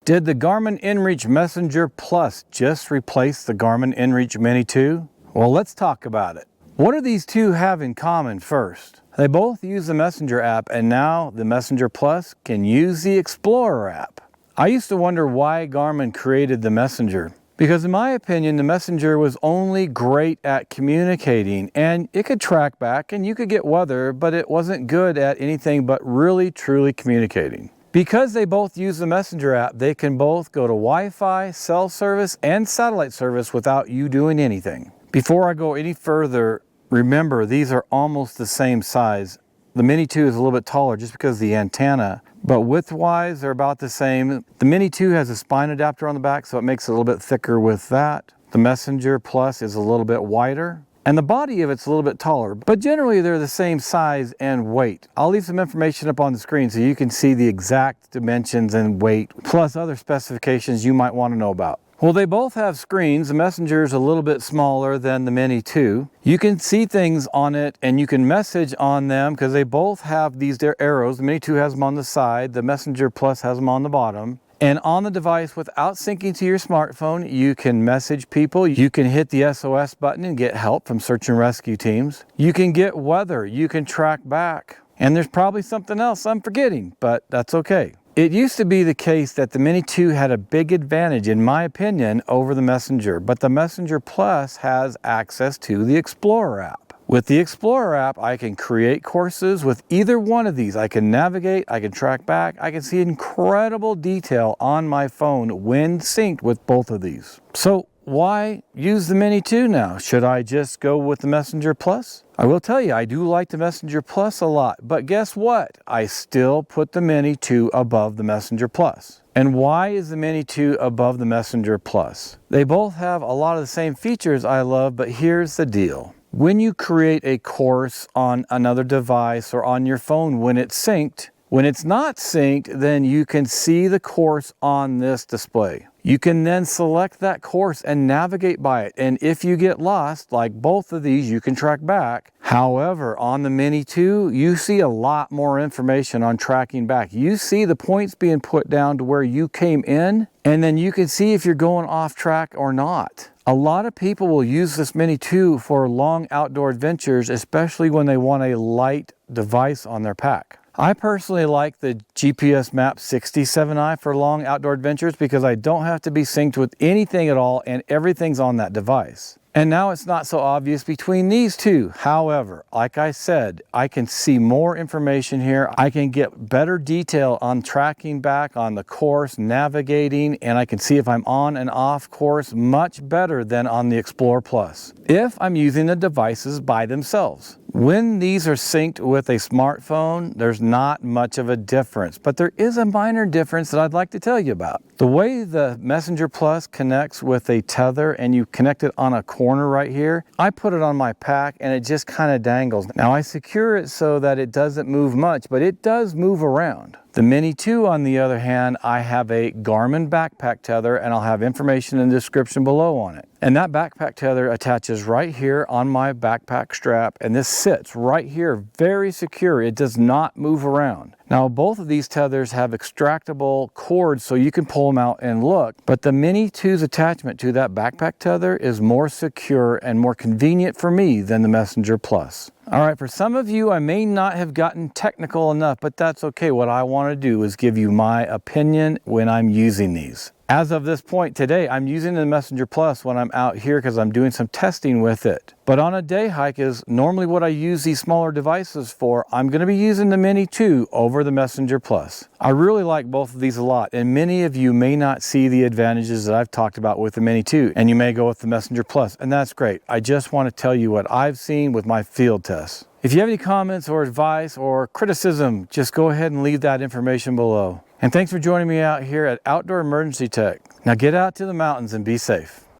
Did the Garmin inReach Messenger Plus just replace the Garmin inReach Mini 2? Well, let's talk about it. What do these two have in common first? They both use the Messenger app, and now the Messenger Plus can use the Explorer app. I used to wonder why Garmin created the Messenger, because in my opinion, the Messenger was only great at communicating, and it could track back and you could get weather, but it wasn't good at anything but really truly communicating. Because they both use the Messenger app, they can both go to Wi-Fi, cell service, and satellite service without you doing anything. Before I go any further, remember these are almost the same size. The Mini 2 is a little bit taller just because of the antenna, but width-wise they're about the same. The Mini 2 has a spine adapter on the back, so it makes it a little bit thicker with that. The Messenger Plus is a little bit wider, and the body of it's a little bit taller, but generally they're the same size and weight. I'll leave some information up on the screen so you can see the exact dimensions and weight, plus other specifications you might want to know about. Well, they both have screens. The Messenger is a little bit smaller than the Mini 2. You can see things on it and you can message on them because they both have these arrows. The Mini 2 has them on the side, the Messenger Plus has them on the bottom. And on the device, without syncing to your smartphone, you can message people. You can hit the SOS button and get help from search and rescue teams. You can get weather. You can track back. And there's probably something else I'm forgetting, but that's okay. It used to be the case that the Mini 2 had a big advantage, in my opinion, over the Messenger, but the Messenger Plus has access to the Explorer app. With the Explorer app, I can create courses with either one of these. I can navigate, I can track back, I can see incredible detail on my phone when synced with both of these. So why use the Mini 2 now? Should I just go with the Messenger Plus? I will tell you, I do like the Messenger Plus a lot, but guess what? I still put the Mini 2 above the Messenger Plus. And why is the Mini 2 above the Messenger Plus? They both have a lot of the same features I love, but here's the deal. When you create a course on another device or on your phone when it's synced, when it's not synced, then you can see the course on this display. You can then select that course and navigate by it. And if you get lost, like both of these, you can track back. However, on the Mini 2, you see a lot more information on tracking back. You see the points being put down to where you came in, and then you can see if you're going off track or not. A lot of people will use this Mini 2 for long outdoor adventures, especially when they want a light device on their pack. I personally like the GPS Map 67i for long outdoor adventures because I don't have to be synced with anything at all and everything's on that device. And now it's not so obvious between these two. However, like I said, I can see more information here. I can get better detail on tracking back on the course, navigating, and I can see if I'm on and off course much better than on the Explorer Plus, if I'm using the devices by themselves. When these are synced with a smartphone, there's not much of a difference, but there is a minor difference that I'd like to tell you about. The way the Messenger Plus connects with a tether and you connect it on a corner right here, I put it on my pack and it just kind of dangles. Now I secure it so that it doesn't move much, but it does move around. The Mini 2, on the other hand, I have a Garmin backpack tether, and I'll have information in the description below on it. And that backpack tether attaches right here on my backpack strap, and this sits right here, very secure. It does not move around. Now, both of these tethers have extractable cords so you can pull them out and look, but the Mini 2's attachment to that backpack tether is more secure and more convenient for me than the Messenger Plus. All right, for some of you, I may not have gotten technical enough, but that's okay. What I want to do is give you my opinion when I'm using these. As of this point today, I'm using the Messenger Plus when I'm out here because I'm doing some testing with it. But on a day hike is normally what I use these smaller devices for. I'm going to be using the Mini 2 over the Messenger Plus. I really like both of these a lot, and many of you may not see the advantages that I've talked about with the Mini 2, and you may go with the Messenger Plus, and that's great. I just want to tell you what I've seen with my field tests. If you have any comments or advice or criticism, just go ahead and leave that information below. And thanks for joining me out here at Outdoor Emergency Tech. Now get out to the mountains and be safe.